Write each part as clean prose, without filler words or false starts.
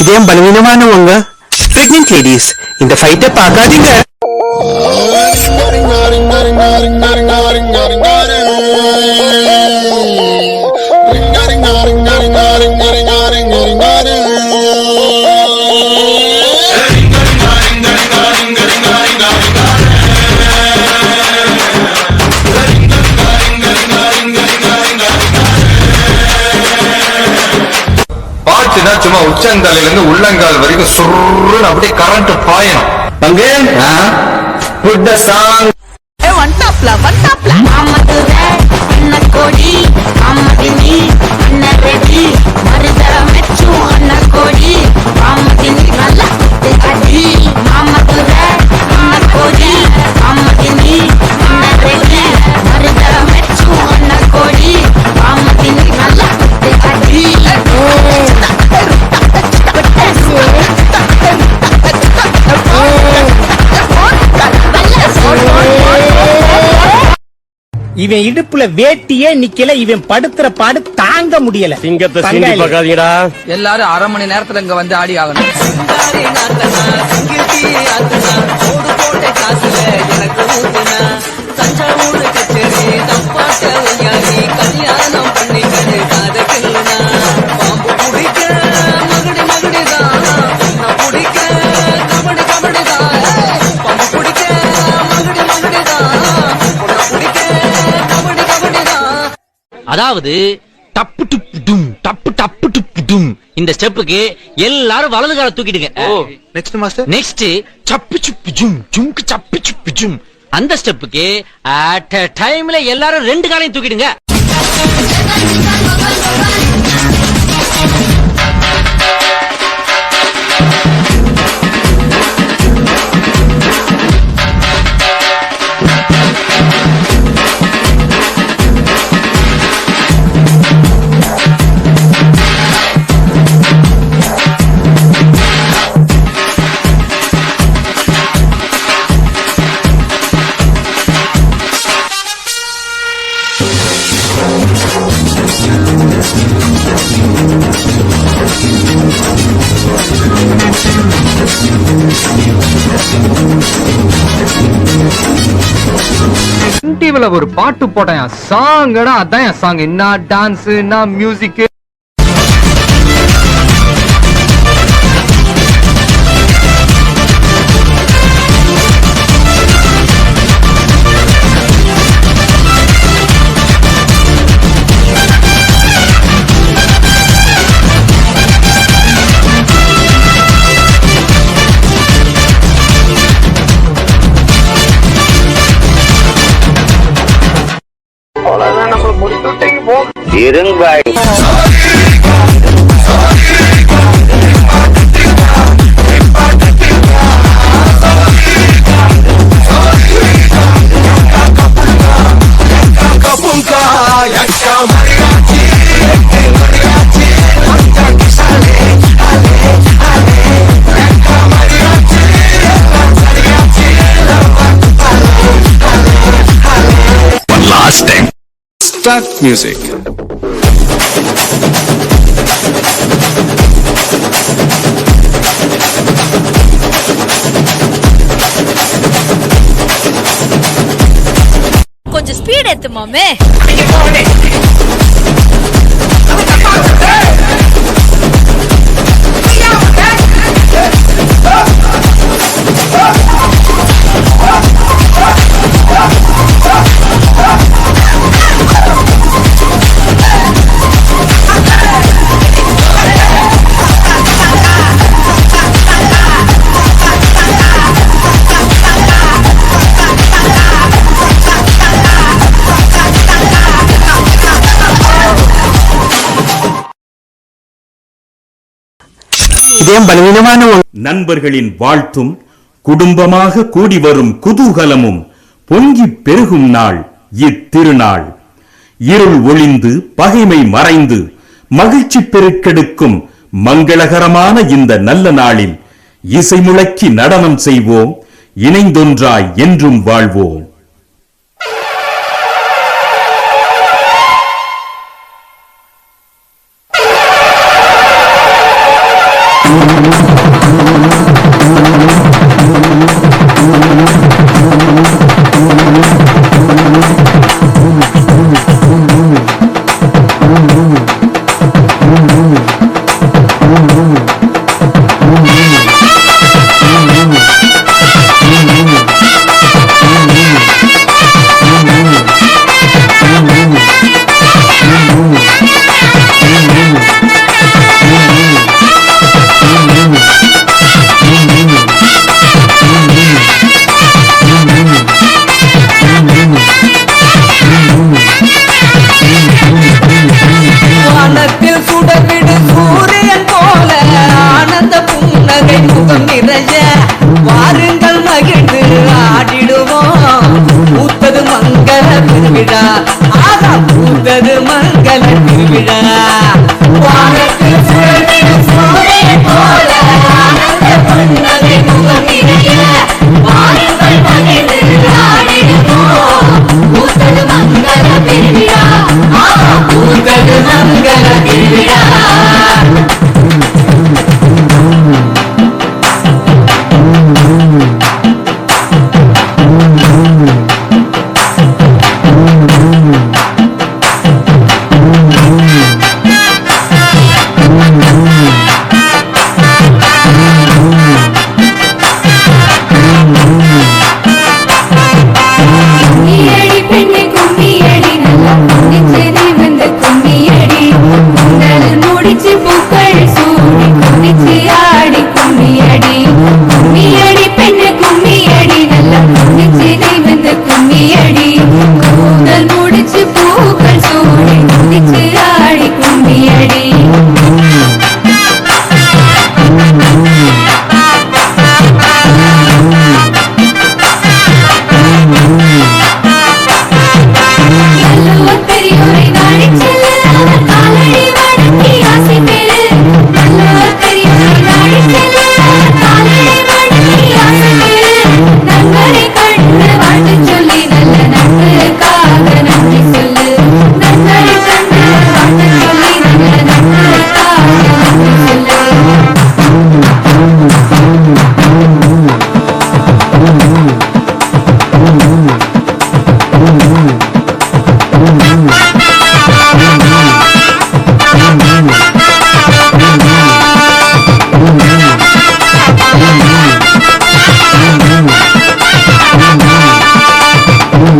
இதயம் பலவீனமானவங்க, pregnant ladies இந்த ஃபைட்டை பார்க்காதீங்க. பாட்டுனா சும்மா உச்சந்தலையில இருந்து உள்ளங்கால் வரைக்கும் சுருன்னு அப்படியே கரண்ட் பாயணும். பங்கு புட் தி சாங் ஒன் டாப்ல மாமதுரை அண்ண கோடி மாமதினி அண்ண ரெடி மருதர மெச்சு அண்ண கோடி மாமதினி நல்லா அடி மாமதுரை அண்ண கோடி மாமதினி அண்ண ரெடி மருதர மெச்சு அண்ண கோடி மாமதினி நல்லா அடி இவன் இடுப்புல வேட்டியே நிக்கல, இவன் படுத்துற பாடு தாங்க முடியல. சிங்கத்தை சிந்தி பார்க்காதீங்கடா. எல்லாரும் அரை மணி நேரத்துல இங்க வந்து ஆடி ஆகணும். அதாவது டப்பு டுப்பு டும் டப்பு டப்பு டுப்பு டும் இந்த ஸ்டெப்புக்கு எல்லாரும் வலது கால தூக்கிடுங்க. Next master. நெக்ஸ்ட் சப்பு சுப்பு ஜும் ஜும்க்கு சப்பு சுப்பு ஜும் அந்த ஸ்டெப்புக்கு அட் a டைம்ல எல்லாரும் ரெண்டு காலையும் தூக்கிடுங்க. டிவில ஒரு பாட்டு போட்டேன், சாங்கடா அதான் என் சாங். என்ன டான்ஸ், என்ன மியூசிக். இருங்காய் Last time. Start music. கொஞ்சம் ஸ்பீட் ஏத்து மாமே. இதயம் பலவீனமானவங்க. நண்பர்களின் வாழ்த்தும் குடும்பமாக கூடி வரும் குதூகலமும் பொங்கி பெருகும் நாள் இத்திருநாள். இருள் ஒளிந்து பகைமை மறைந்து மகிழ்ச்சி பெருக்கெடுக்கும் மங்களகரமான இந்த நல்ல நாளில் இசை முழக்கி நடனம் செய்வோம், இணைந்தொன்றாய் என்றும் வாழ்வோம். வானத்தில் சுடவிடு சூரியன் போல ஆனந்த புன்னகை முகம் நிறைய வாருங்கள் மகிழ்ந்து ஆடிடுவோம் பூத்தது மங்கள திருவிழா ஆகா பூத்தது மங்கள திருவிழா வானத்தில் சுடவிடு சூரியன் போல ஆனந்த புன்னகை முகம் நிறைய வாருங்கள் மகிழ்ந்து ஆடிடுவோம் பூத்தது மங்கள திருவிழா ஆகா பூத்தது மங்கள திருவிழா கும்மியடி பெண்ணே கும்மியடி நல்லா கும்மிச்சேரி வந்து கும்மியடி குண்டல் முடிச்சு பூக்கள் சூடி கும்மிச்சு ஆடி கும்மியடி கும்மியடி பெண்ணே கும்மியடி நல்லா கும்மிச்சேரி வந்து கும்மியடி குண்டல் முடிச்சு பூக்கள் சூடி கும்மிச்சு ஆடி கும்மியடி நல்ல பெரியோரை நாடி செல்லு அவர் காலடி வணங்கி ஆசை பெறு நல்ல பெரியோரை நாடி செல்லு அவர் காலடி வணங்கி ஆசை பெறு நண்பரை கண்டு வாழ்த்து சொல்லி நல்ல நண்பருக்காக நன்றி சொல்லு நண்பரை கண்டு வாழ்த்து சொல்லி நல்ல நண்பருக்காக நன்றி சொல்லு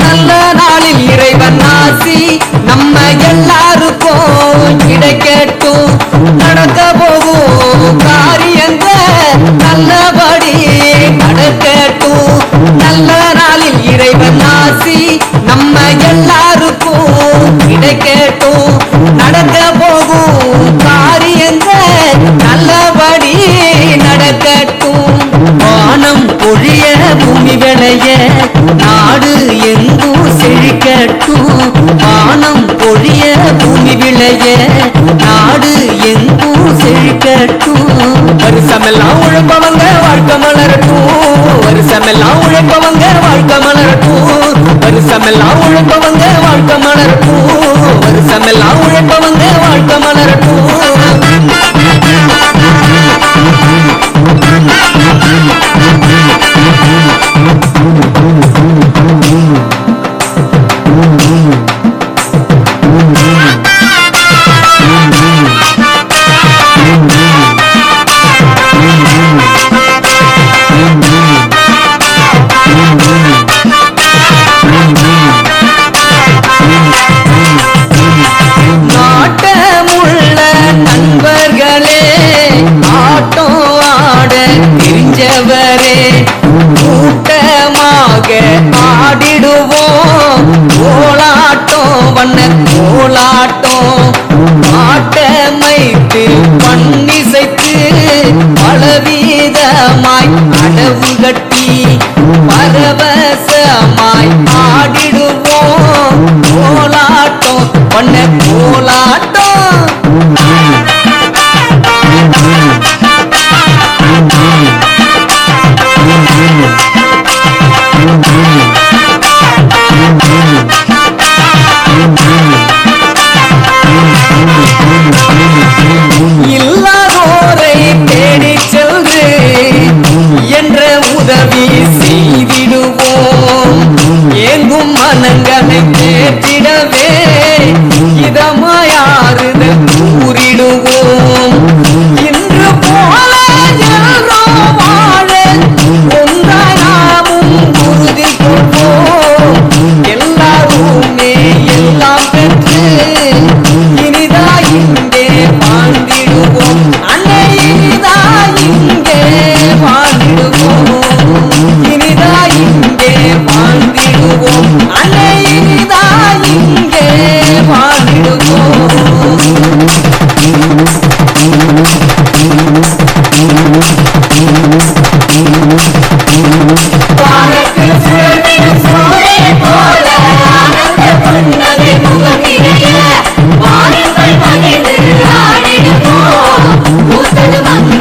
நல்ல நாளில் இறைவன் ஆசி நம்ம எல்லாருக்கும் கிடைக்கட்டும் நடக்க போகும் காரியங்கள் நல்லபடி நடக்கட்டும் நல்ல நாளில் இறைவன் ஆசி நம்ம எல்லாருக்கும் கிடைக்கட்டும் நடக்க போகும் காரியங்கள் நல்லபடி நடக்கட்டும் வானம் பொழிய பூமி விளைய நாடு எங்கும் செழிக்கட்டும் வானம் பொழிய பூமி விளைய நாடு எங்கும் செழிக்கட்டும் வருஷமெல்லாம் உழைப்பவங்க வாழ்க்கை மலரட்டும் வருஷமெல்லாம் உழைப்பவங்க வாழ்க்கை மலரட்டும் வருஷமெல்லாம் உழைப்பவங்க வாழ்க்கை மலரட்டும் வருஷமெல்லாம் உழைப்பவங்க வாழ்க்கை மலரட்டும் நாட்டமுள்ள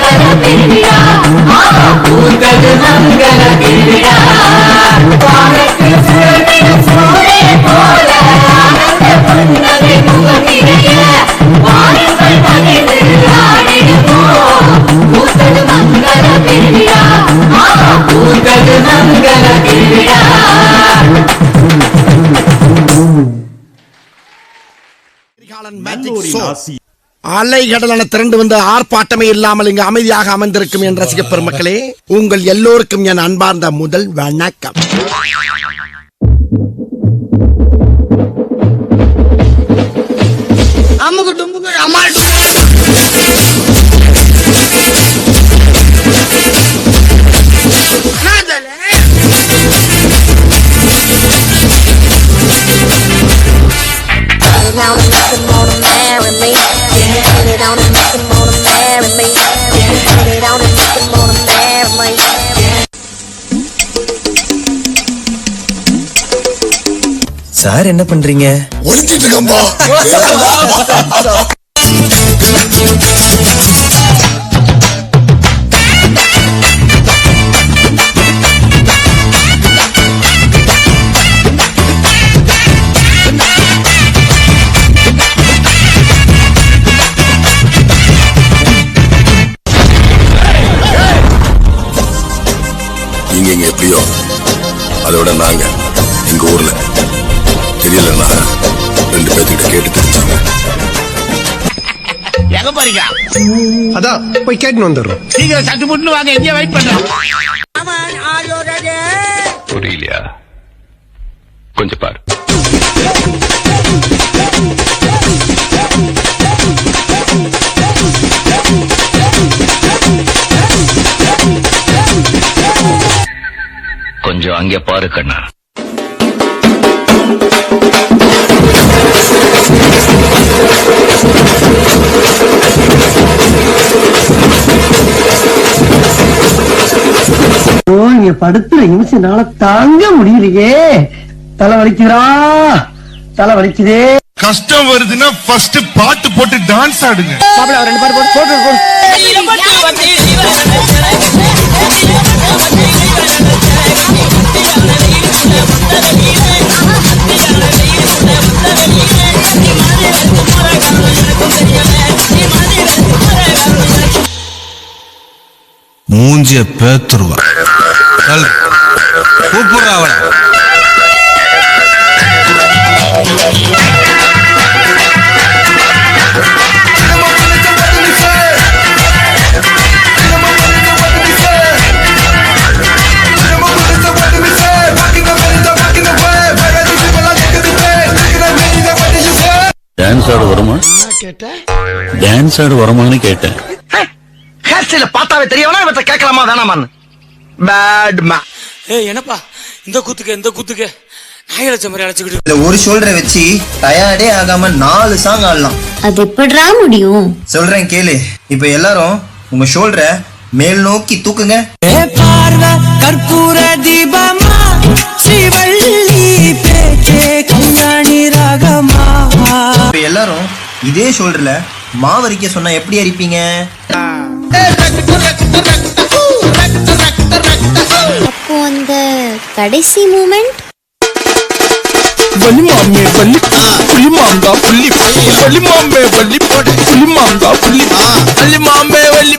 மங்கள பெருவிழா பூத்தது மங்கள பெருவிழா வானத்தில் சுழற்றிடும் சூரியன் போல ஆனந்த புன்னகை முகத்திரைய வானங்கள் மகிழ்ந்து ஆடிடுவோம் பூத்தது மங்கள பெருவிழா பூத்தது மங்கள பெருவிழா. அலைகடலான திரண்டு வந்து ஆர்ப்பாட்டமே இல்லாமல் இங்கு அமைதியாக அமர்ந்திருக்கும் என் ரசிக பெருமக்களே, உங்கள் எல்லோருக்கும் என் அன்பார்ந்த முதல் வணக்கம். சார் என்ன பண்றீங்க? நீங்க எப்படியோ அதோட நாங்க எங்க ஊர்ல தெரியலன்னா 2 பேர்கிட்ட கேட்டு தெரிஞ்சாங்க. எங்க போறீங்க? அதான் போய் கேட்டு வந்துடுறோம். சீக்கிரம் சட்டு புட்டு வாங்க, எங்க வெயிட் பண்றோம். புரியலையா? கொஞ்சம் பாரு. கொஞ்சம் அங்கே பாரு கண்ணா. இங்க படுத்துற நிமிஷம்னால தாங்க முடியலையே. தலை வலிக்குதா, தலை வலிக்குதே. கஷ்டம் வருதுன்னா ஃபர்ஸ்ட் பாட்டு போட்டு டான்ஸ் ஆடுங்க. பாப்பல 2 பாட்டு போட்டு மூஞ்சிய பேத்துருவா. கூப்பிடுறா அவளை. டான்ஸ் ஆட வருமா? டான்ஸ் ஆட வருமான்னு கேட்டேன். ஹேர் ஸ்டைல பார்த்தாவே தெரியவனா இவத்த கேட்கலாமா வேணாமான்னு. பேட் மா. என்னப்பா இந்த குத்துக்கு நாயலட்ச மாதிரி அழைச்சுக்கிட்டு ஒரு ஷோல்டரை வச்சு டயர்டே ஆகாம 4 சாங் ஆடலாம். அது எப்படிடா முடியும்? சொல்றேன் கேளு. இப்ப எல்லாரும் உங்க ஷோல்டரை மேல் நோக்கி தூக்குங்க. பார்வை கற்பூர தீபமா, ஸ்ரீவள்ளி பேச்சே கண்ணாணி ராகமா. இப்ப எல்லாரும் இதே ஷோல்டர்ல மாவரிக்க சொன்னா எப்படி அரிப்பீங்க? அப்போ அந்த கடைசி மூமெண்ட் வலிமாமே வள்ளி புலிமாங்கா புள்ளி வலிமாமே வள்ளி புலிமாங்கா புள்ளி வலிமாமே வள்ளி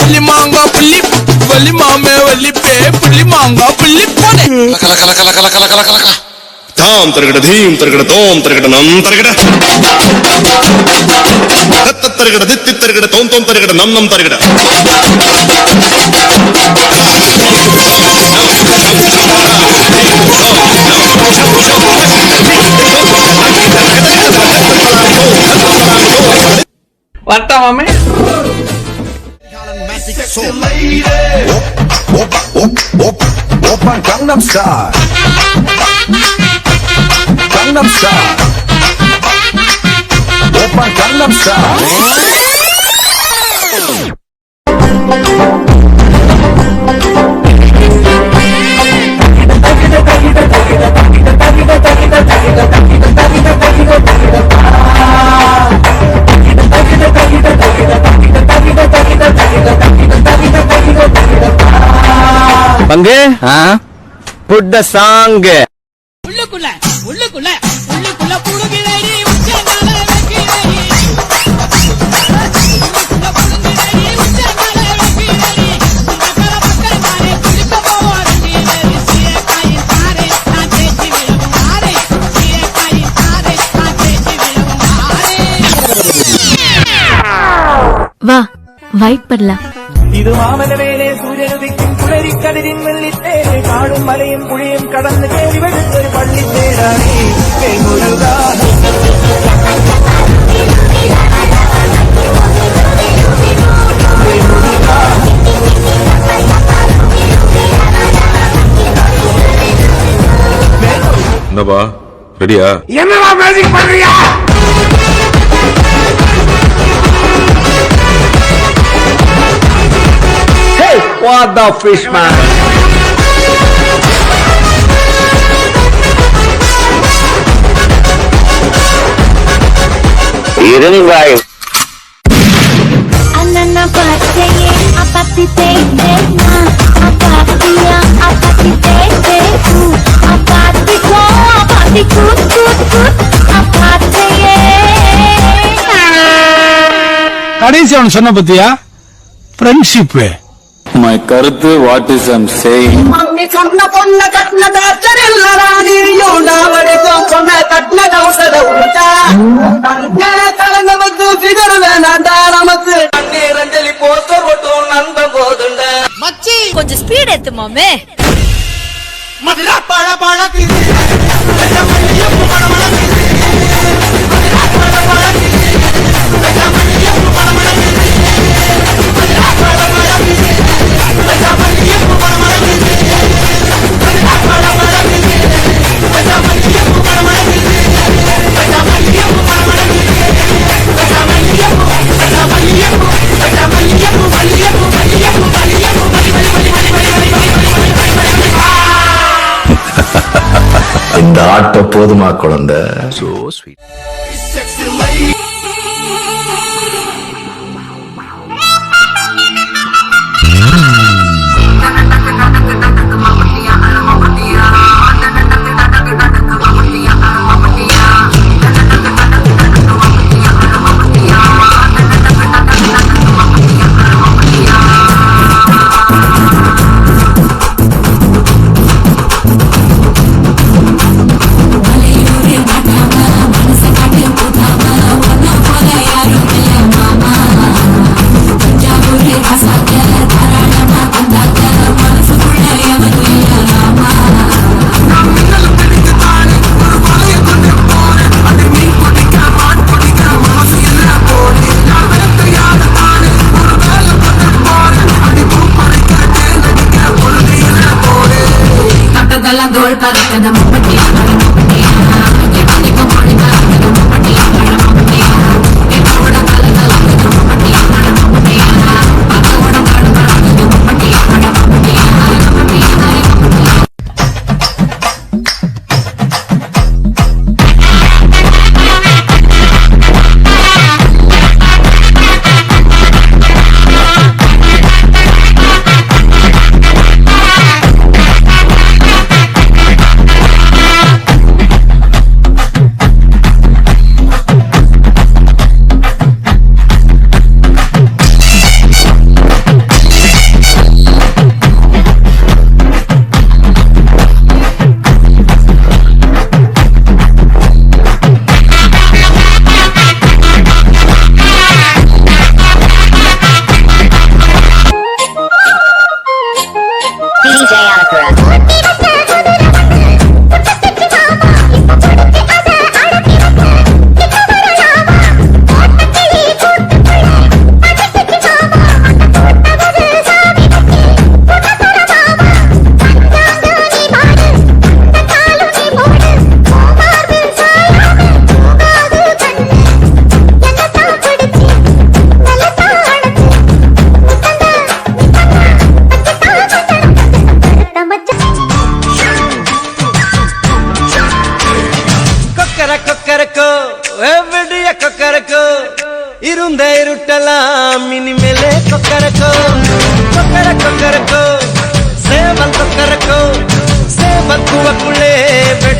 புலிமாங்கா புள்ளி வலிமாமே வள்ளி புலிமாங்கா புள்ளி கல கல கல கல கல கல கல தாம் தரகட தீம் தரகட தோம் தரகட நம் தரகட தத்த தரகட தித்தி தரகட தோம் தோம் தரகட நம் நம் தரகட வட்டமாமே. Open Gangnam Style. Gangnam Style. Open Gangnam Style. da da da da da da da da da da da da da da da da பங்கு புட் த சாங். உள்ளுக்குள்ள உள்ளுக்குள்ள உள்ளுக்குள்ள புடுகிறடி உச்சந்தால வைக்கிறடி உள்ளுக்குள்ள புடுகிறடி உச்சந்தால வைக்கிறடி பக்கர பக்கர மாரே குளிக்க போறடி சீரக்காயின் தாரே நான் தேச்சி விழவும் மாரே சீரக்காயின் தாரே நான் தேச்சி விழவும் மாரே. வா வைட் பண்ணலாம். இது மாமல வேலே சூரியனுதிக்கும் குளறி கதிரின் வெள்ளித்தேரே காடும் மலையும் குழியும் கடந்து கேள்வி வெடுத்தொரு பள்ளி தேடானே முருகா. என்னப்பா ரெடியா? என்னவா மேஜிக் பண்றியா? What the fish man? இருங்காய். அண்ணா பாத்தையே அப்பத்தி தேய்தே அப்பாத்தியா அப்பத்தி தேய்தே அப்பாத்தி கோ அப்பாத்தி கூட் கூட் கூட் அப்பாத்தையே. கடைசி அவன் சொன்ன பத்தியா ஃப்ரெண்ட்ஷிப். My கருத்து what is I'm saying. Mummy சொன்ன பொண்ண கட்டின தாச்சரில்லடா நீயும் நாவடிக்கும் சொன்ன கட்டின கவுசத உருட்டா கலங்க வந்து ஃபிகர் வேணாண்டா நமக்கு அண்ணீர் அஞ்சலி போஸ்டர் போட்டும் நண்பன் போதுண்ட மச்சி கொஞ்சம் ஸ்பீட் ஏத்து மாமே. மதுரா பழ பழக்கு இந்த ஆட்டோ போதுமா குழந்தை? So sweet. தோள் பறக்கத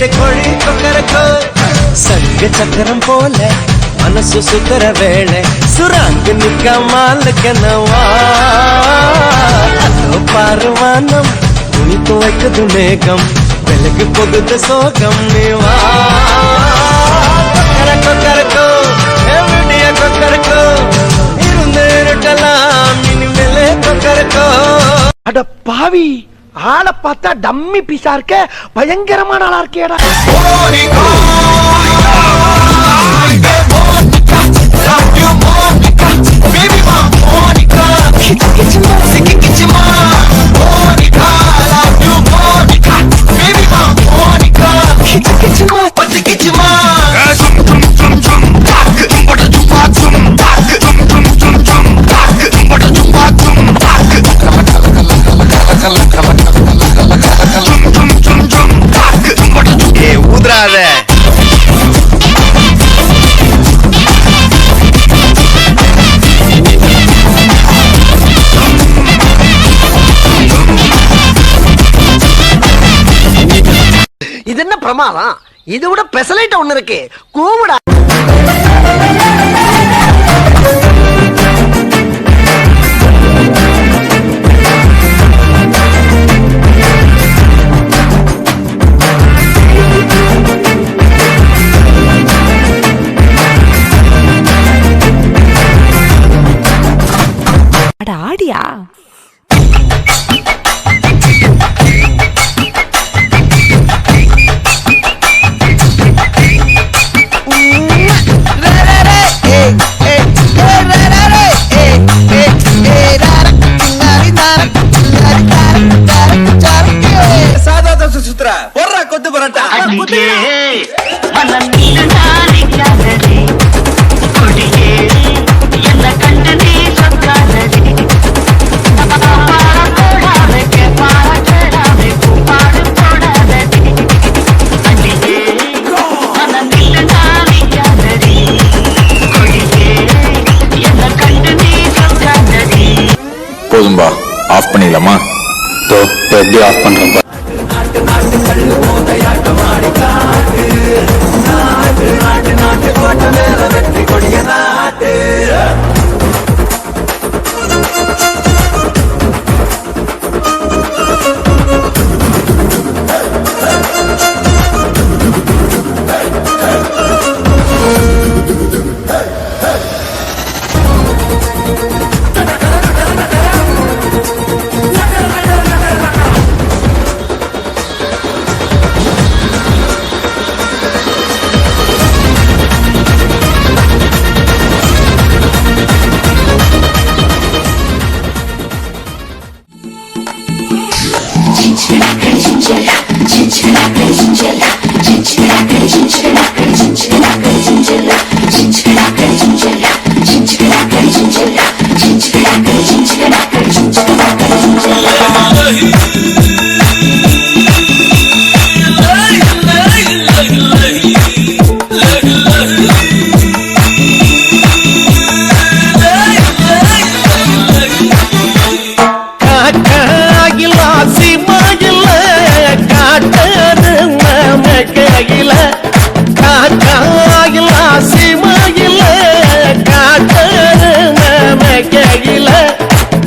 வீட்டு கோழி கொக்கரக்கோ சங்க சக்கரம் போல மனசு சுத்தர வேளை சுராங்கு நிக்கமாலுக்கனவா அதோ பாருவானம் துணி துவைக்குது மேகம் வெளுக்கு பொகுது சோகம் நீவா கொக்கரக்கோ எவடிய கொக்கரக்கோ இருந்து இருட்டலாம் இனிமேலே கொக்கரக்கோ. அட பாவி, ஆளை பார்த்தா டம்மி பீஸா இருக்க, பயங்கரமான ஆளா இருக்கேடா. ஊதுறாத இது என்ன பிரமாதம்? இது விட பெசலைட் ஒண்ணு இருக்கு, கூவுடா. அட ஆடியா? சாதா தோசை சுத்துறா போடுறா கொத்து பரோட்டா. போதும்பா, ஆஃப் பண்ணிடலாமா? எப்படி ஆஃப் பண்றேன்?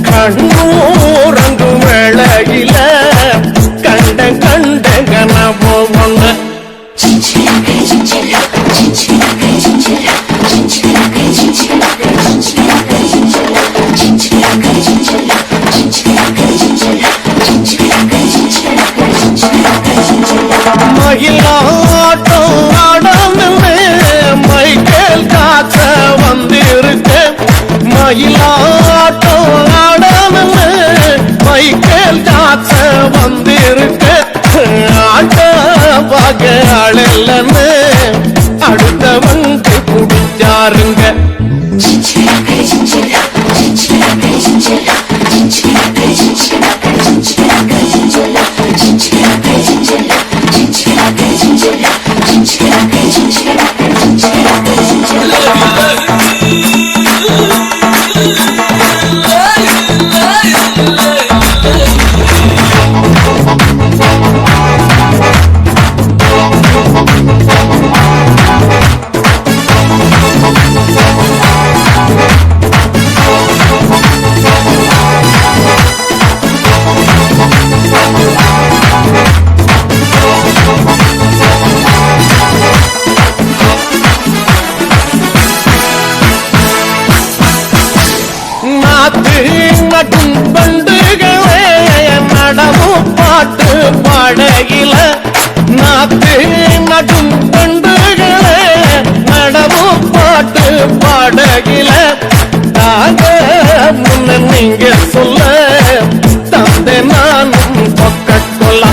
கண்ணூரங்கும் வேளையில கண்ட கண்ட கனவோ ஒண்ணு. மயிலாட்டம் ஆடமே மைக்கேல் காக்க வந்திருக்கு. மயிலாட்டம் ஆடமே மைக்கேல் காக்க வந்திருக்கு. ஆட்ட பாக ஆளல்லன்னு அடுத்தவங்க குடிச்சாருங்க. Thank you. தந்தை நானும் கொக்கக்கோலா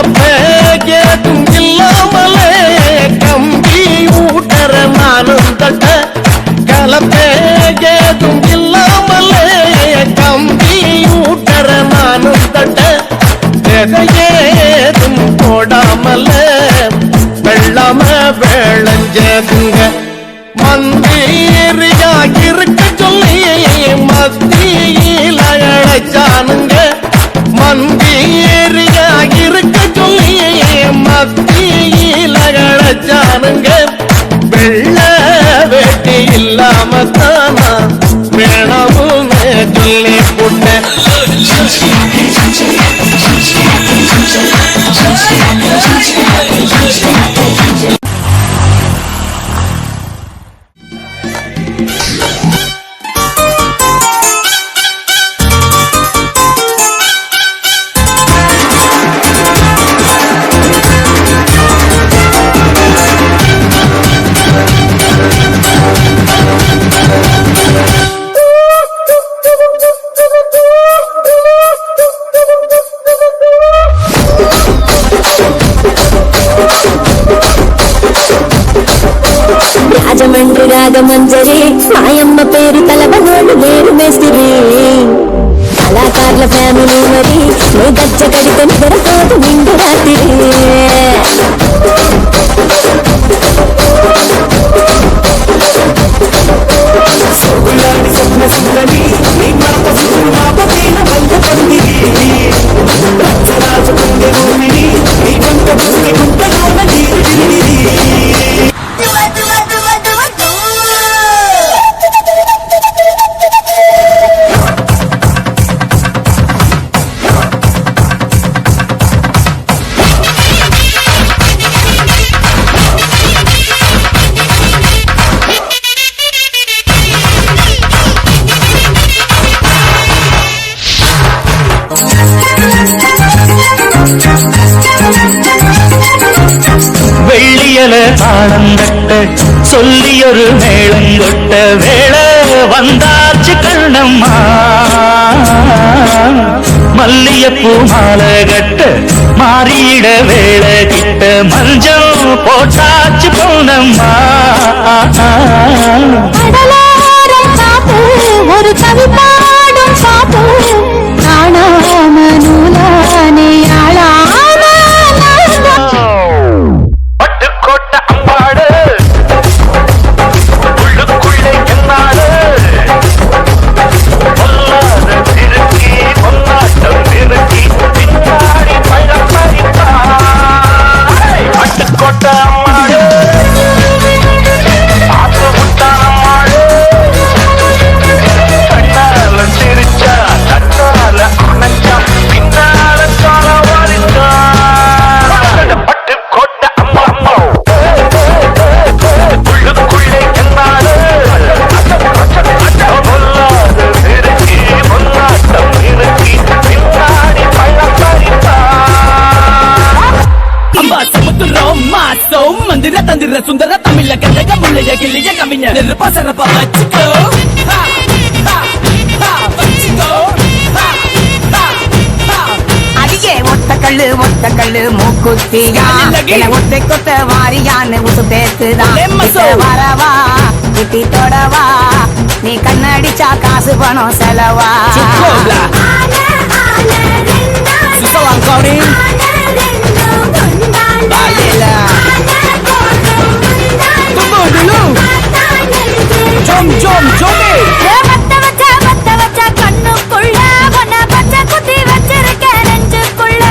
கலப்பேதும் இல்லாமலே கம்பி ஊட்டற நானும் தட்ட கலப்பேதும் இல்லாமலே கம்பி ஊட்டற நானும் தட்ட ஏதும் போடாமல வெள்ளாம விளைஞ்சதுங்க மந்திரியாக இருக்க சொல்லி மத்தியில் அழைச்சானுங்க மந்திரியாக இருக்க சொல்லி மத்தியில் அழைச்சானுங்க வெள்ள வேட்டி இல்லாம தானா வேணாமுன்னு சொல்லி போட்டேன் రాజమండ్రి రాగమంజరి మాయమ్మ పేరు తలవనోడు లేరు మేస్తిరి కళాకారుల ఫ్యామిలీ మరి నీ గజ్జ కడితే నిద్రపోదు నిండు రాత్రి வெள்ளியல தாளந்தட்ட சொல்லியொரு மேளங்கொட்ட வேளை வந்தாச்சு கண்ணம்மா மல்லியப்பூ மாலை கட்ட மாறியிட வேளை கிட்ட மஞ்சள் போட்டாச்சு பொன்னம்மா ஒரு கவி பாடும் பாப்பு காணாம நூலானே பட்டுக்கோட்டை அம்பாடு உள்ளுக்குள்ளே என்னாடு பொல்லாத திருக்கி பொன்னாட்டம் திருக்கி பின்னாடி பழம் பறித்தாய் பட்டுக்கோட்டை அம்மாடு ஆத்து முட்டான அம்மாடு கண்ணால சிரிச்சா கண்ணால அணைச்சா பின்னால சொல்ல வரித்தா பட்டுக்கோட்டை அம்மா அம்மா உள்ளுக்குள்ளே என்னாடு பொல்லாத திருக்கி பொன்னாட்டம் திருக்கி பின்னாடி பழம் பறித்தா அம்பா சமுத்திரம் மாசம் மந்திர தந்திர சுந்தர தமிழ கண்டக முள்ளைய கிளிய கவிஞர் நெருப்பா சரப்பா வச்சுக்கோ அடியே ஒத்த கல்லு மூக்குத்தியா ஒத்தை கொத்த வாரியான்னு உசு பேசுதான் வரவா கிட்டி தொடவா நீ கண்ணடிச்சா காசு பணம் செலவா கண்ணுக்குள்ள பச்சை குத்தி வச்சிருக்க நெஞ்சுக்குள்ள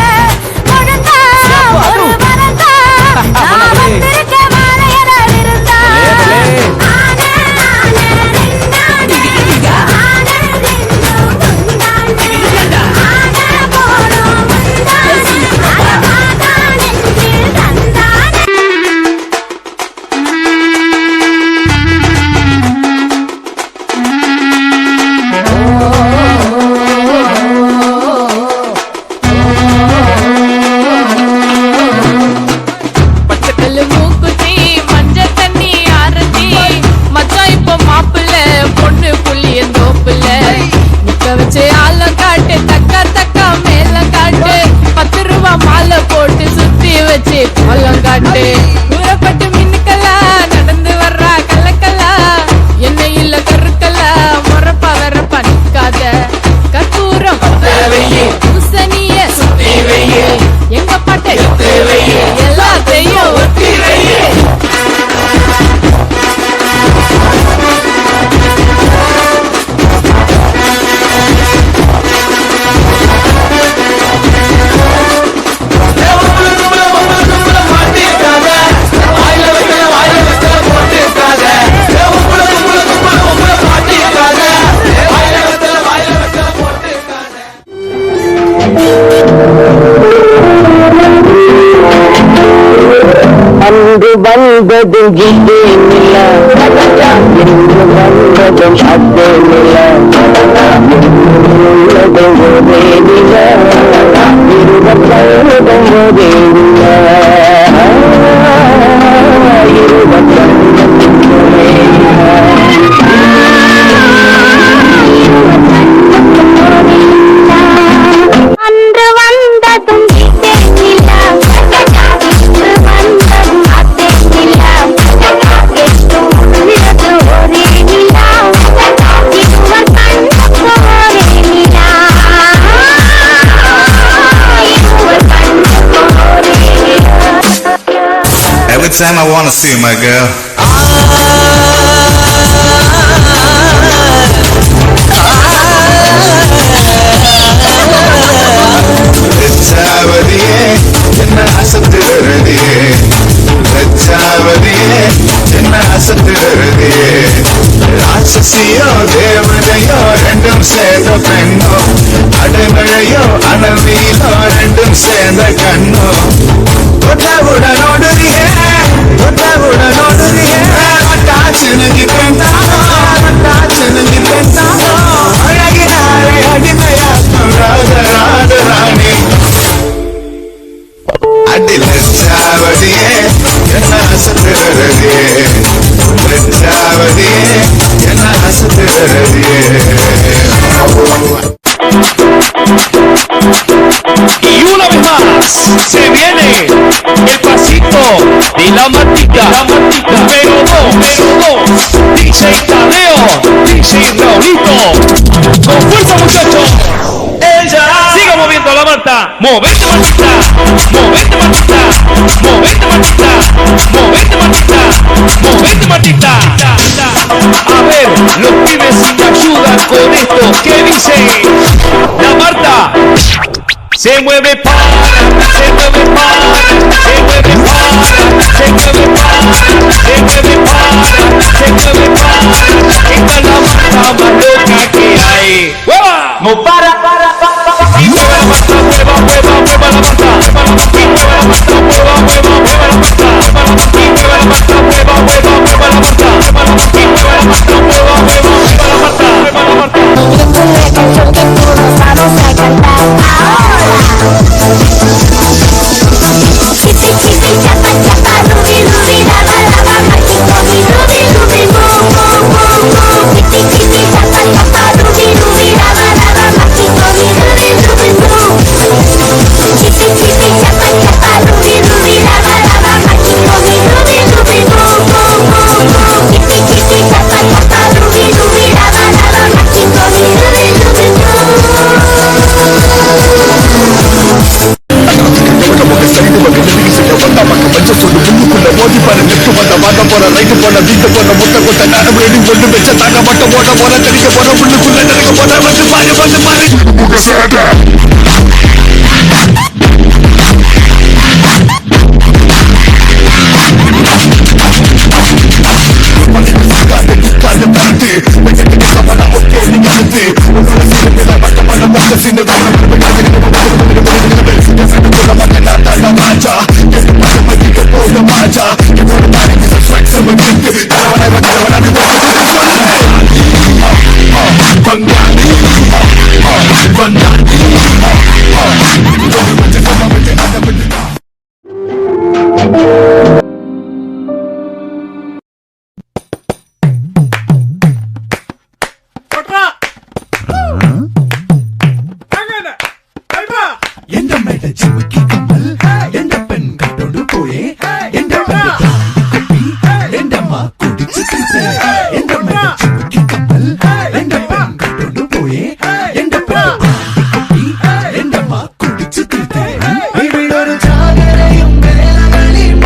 அன்று வந்ததும் இங்கே நில இன்று வந்ததும் அத்தே நில உள்ளதும் ஒரே நில இருபத்தொன்பதும் ஒரே நில இருபத்தொன்பதும் ஒரே அன்று வந்ததும் இங்கே நிலா இன்று வந்ததும் அதே நிலா எட்டும் உள்ளது ஒரே நிலா இருவர் கண்ணுக்கு ஒரே நிலா இருவர் கண்ணுக்கு ஒரே நிலா. Every time I wanna see my girl. லட்சாவதியே என்ன அசத்துறதியே லட்சாவதியே என்ன அசத்துறதியே ராட்சசியோ தேவதையோ ரெண்டும் சேர்ந்த பெண்ணோ அடைமழையோ அனல்வீலோ ரெண்டும் சேர்ந்த கண்ணோ தொட்டவுடன் ஓடுறியே தொட்டவுடன் ஓடுறியே டாச்சுனங்கி பெண்ணானோ டாச்சுனங்கி பெண்ணானோ அழகினாலே அடிமையாக்கும் ராஜராஜ ராணி அடி லட்சாவதியே என்ன அசத்துறதியே லட்சாவதியே என்ன அசத்துறதியே Y una vez más se viene el pasito de la matica, número 2, DJ Tadeo, DJ Raulito, con fuerza muchachos. Ella siga moviendo la manta, movete matita, movete matita, movete matita, movete matita, movete matita. A ver, los pibes si te ayudan con esto, ¿qué dice? La Marta se mueve para, se mueve para, se mueve para, se mueve para, se mueve para, se mueve para. Esta es la Marta más loca que hay. ¡Hueva! No para. Y mueve la Marta, mueva, mueva, mueva la Marta. Y mueve la Marta, mueva, mueva, mueva la Marta. Y mueve la Marta, mueva, mueva, mueva la Marta. Y mueve la Marta, mueva, mueva, mueva la Marta. Mueva la Marta. Esta es una canción que todos vamos a cantar ahora. Chipi chipi chapa chapa rubi rubi lava lava maki komi rubi rubi mo mo mo mo. Chipi chipi chapa chapa rubi rubi lava lava maki komi rubi rubi mo. Chipi chipi chapa chapa rubi rubi lava lava maki komi rubi rubi mo mo mo mo. Chipi chipi chapa chapa rubi rubi lava lava maki komi rubi rubi mo. ഇവിടെ ഒരു ജാഗരയും വേലകളിയും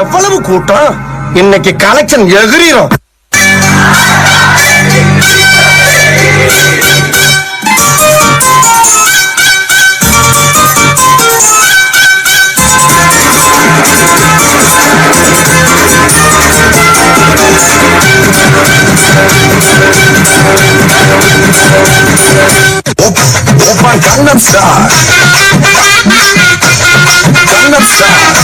எவ்வளவு கூட்டம், இன்னைக்கு collection எகிரிரும். Open Gangnam Style. Gangnam Style.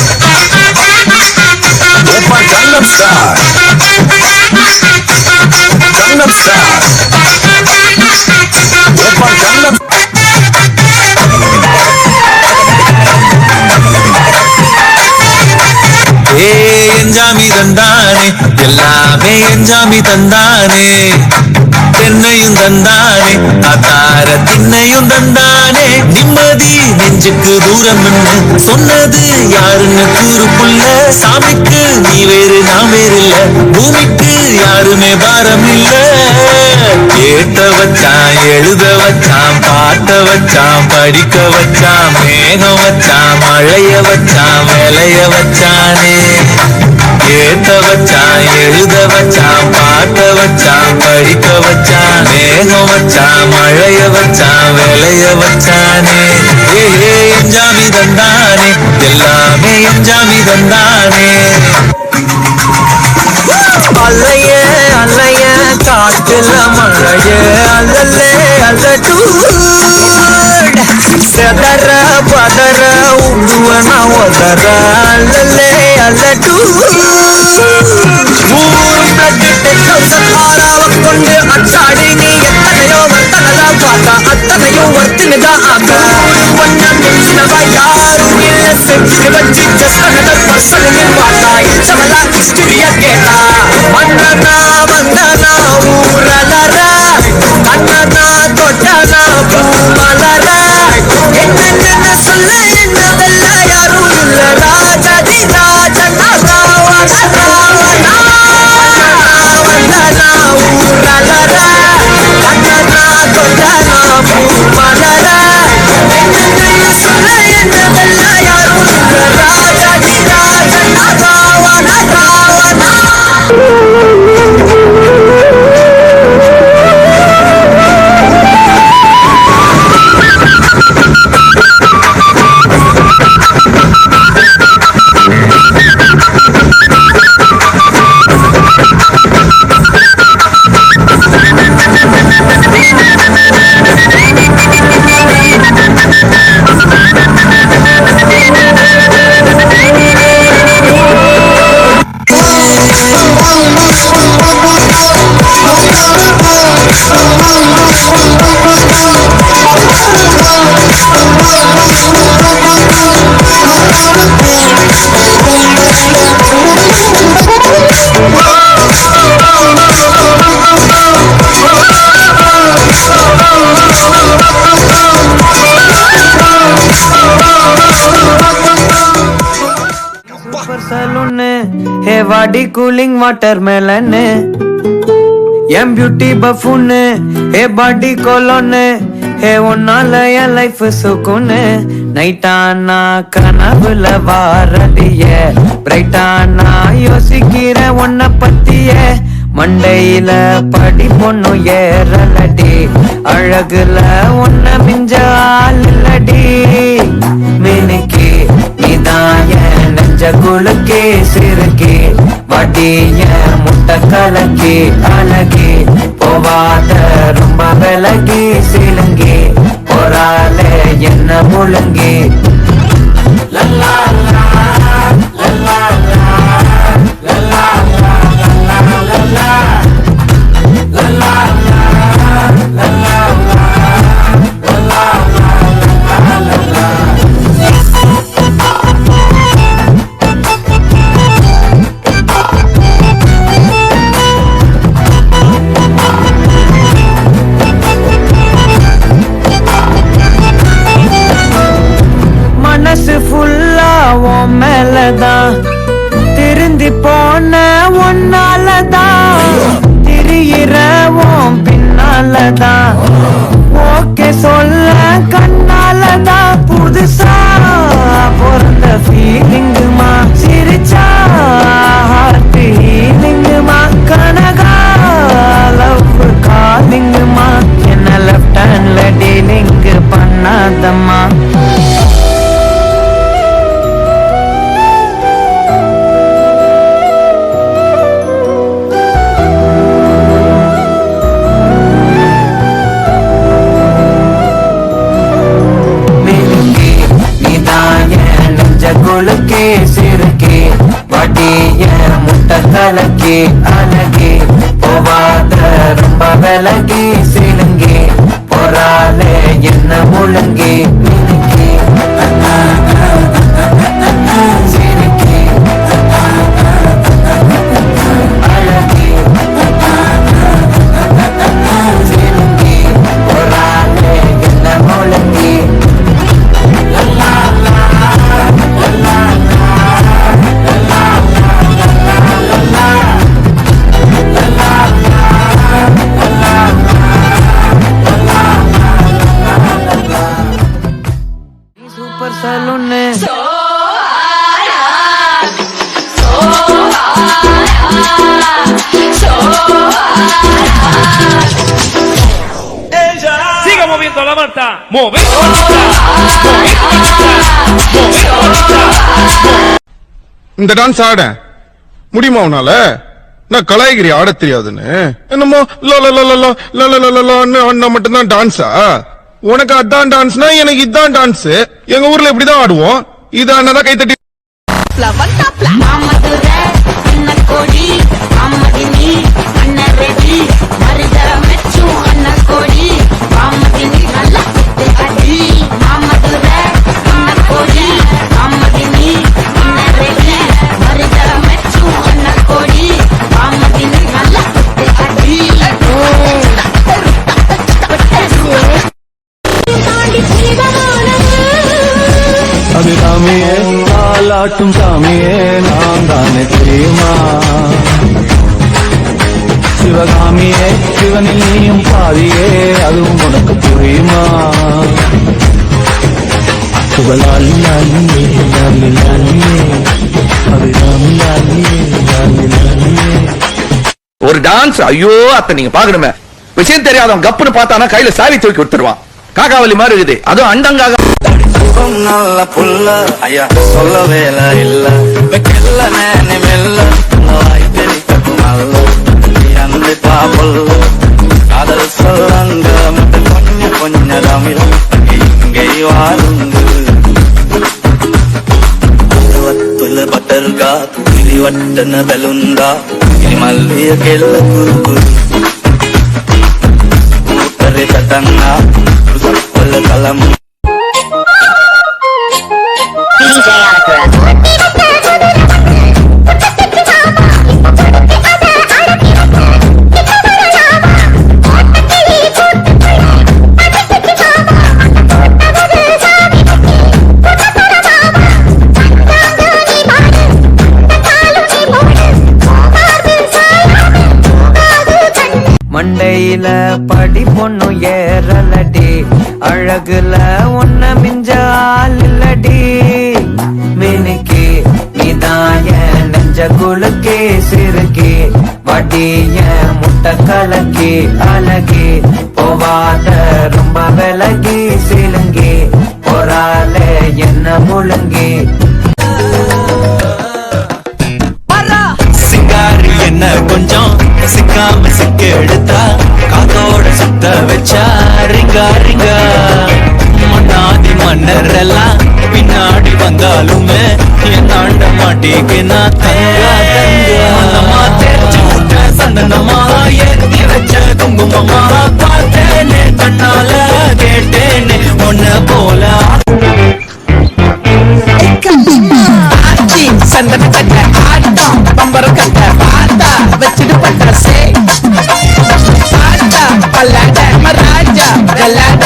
Open Gangnam Style. Gangnam Style. Open Gangnam. எஞ்சாமி தந்தானே, எல்லாமே எஞ்சாமி தந்தானே, தென்னையும் தந்தானே, அத்தார திண்ணையும் தந்தானே. நிம்மதி நெஞ்சுக்கு தூரம் சொன்னது யாருன்னு கூறுப்புள்ள, சாமிக்கு நீ வேறு நான் வேறு இல்ல, பூமிக்கு யாருமே பாரம் இல்ல. ஏத்த வச்சான், எழுத வச்சான், பாட்ட வச்சான், படிக்க வச்சான், மேகம் வச்சான், மழைய வச்சான், விளைய வச்சானே. ஏத்த வச்சான், எழுத வச்சான், பாட்ட வச்சான், படிக்க வச்சான், மேகம் வச்சான், மழைய வச்சான், விளைய வச்சானே. ஏ எஞ்சாமி தந்தானே, எல்லாமே எஞ்சாமி தந்தானே. அலைய அலைய காட்டுல மழைய அல்லலே அல்ல செதற பதற உடுவன ஒதற அல்லலே அல்ல கொண்டு அச்சாடி நீ எத்தனையோ வர்த்தனதா பார்த்தா அத்தனையும் வர்த்தினதா ஆக யாரும் இல்ல செஞ்சு வச்சு ஜஸ்ட் பர்சனில் பார்த்தா இச்சவலா ஹிஸ்டரிய கேட்டா மன்னனா வந்தனா ஊரலர கண்ணனா தொட்டனா பூமலர என்ன சொல்ல என்னவெல்ல யாரும் இல்ல ராஜதி ராஜனா ராவண ராவணா வந்தனா ஊரலர கண்ணனா தொட்டனா பூமலர என்ன சொல்ல என்னவெல்ல யாரும் இல்ல ராஜதி ராஜனா ராவண ராவணா. வாடி கூலிங் வாட்டர் மேலன்னு என் பியூட்டி பஃபுன்னு ஹே பாடி கோலோன்னு ஹே உன்னால என் லைஃப் சுக்குன்னு நைட்டானா கனவுல வாரடிய பிரைட்டானா யோசிக்கிற உன்னை பத்திய மண்டையில படி பொண்ணு ஏறலடி அழகுல உன்னை மிஞ்ச ஆள் இல்லடி மினிக்கு நீதான் என் நெஞ்ச குலுக்கி சிறுக்கி வடிய முட்டை கலக்கி அழகி போவாத ரொம்ப விலகி சிலுங்கி போராலே என்ன முழுங்கி லல்லா லல்லா லல்லா லல்லா மனசு ஃபுல்லா உன் மேலதான் திருந்தி போன ஒன்னாலதான் திரியிற உன் பின்னாலதான் ஓகே சொல்ல கண்ணாலதான் புதுசா பிறந்த ஃபீலிங்குமா சிரிச்சா விலகி அழகி போவாத ரொம்ப விலகி சிலுங்கி போறாலே என்ன முழுங்கி மினுக்கி சிரிக்கி அழகி சிலுங்கி போறாலே என்ன முழுங்கி சூப்பர் சலூன்னு Siga moviendo la manta, இந்த டான்ஸ் ஆட முடியுமா உன்னால? நான் கலாய்கிரி ஆட தெரியாதுன்னு என்னமோ ஆடினா மட்டும்தான் டான்ஸா? உனக்கு அதான் டான்ஸ்னா எனக்கு இதான் டான்ஸ். எங்க ஊர்ல இப்படிதான் ஆடுவோம். இதான் கைத்தட்டி அது சாமியே காலாட்டும் சாமியே நான் தானே தெரியுமா சிவகாமியே சிவனில் நீயும் பாதியே அதுவும் உனக்கு புரியுமா சுகலாலி லாலியே லாலி லாலியே அது சாமி லாலியே லாலி லாலியே. ஒரு டான்ஸ் ஐயோ அத்தை நீங்க பாக்கணுமே. விஷயம் தெரியாதவன் கப்புன்னு பார்த்தானா கையில சாவி தூக்கி விட்டுருவான். காக்காவலி மாதிரி இருக்குது. அதுவும் அண்டங்காக நல்ல புள்ள ஐயா சொல்ல வேலை இல்ல வெக்கல்ல நேனி மெல்ல அந்த பாப்புள்ள காதல் சொல்லங்க மட்டும் கொஞ்சம் கொஞ்சம் தமிழ் இங்கே வாருங்க வத்துல பட்டர்கா கிரி வட்டன பெலுந்தா கிரி மல்லிய கெல்ல குரு குரு ஊட்டரை தட்டங்கா சப்பல கலம் மண்டையில படி பொண்ணு ஏறலடி அழகுல ஒன்ன மிஞ்ச ஆள் இல்லடி மினுக்கி நீதான் என் நெஞ்ச குலுக்கி சிறுக்கி வடிய முட்டை கலக்கி அழகி போவாத ரொம்ப விலகி சிலுங்கி போறாலே என்ன முழுங்கி சிங்காரி என்ன கொஞ்சம் சிக்காம சிக்க எடுத்தா காதோட சுத்த வச்சா ரிங்கா ரிங்கா மன்னாதி மன்னர் எல்லாம் பின்னாடி வந்தாலுமே என் ஆண்ட மாட்டிக்கு நான் தங்கா தங்கா தெரிச்சு விட்ட சந்தனமா ஏத்தி வச்ச குங்குமமா பார்த்தேனே கண்ணால கேட்டேனே ஒன்ன போல சந்தன கட்ட ஆட்டம் பம்பரம் கட்ட பார்த்தா வச்சுட்டு பண்ற சே பார்த்தா பல்லாட மராஜா கல்லாட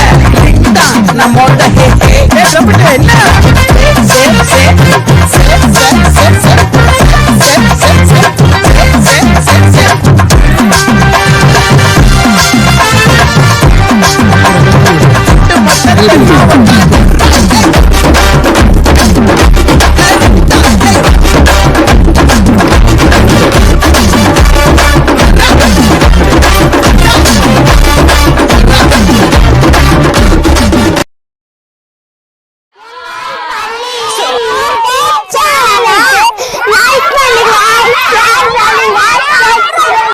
நம்மோட ஹே ஹே என்ன சே சே சே சே சே சே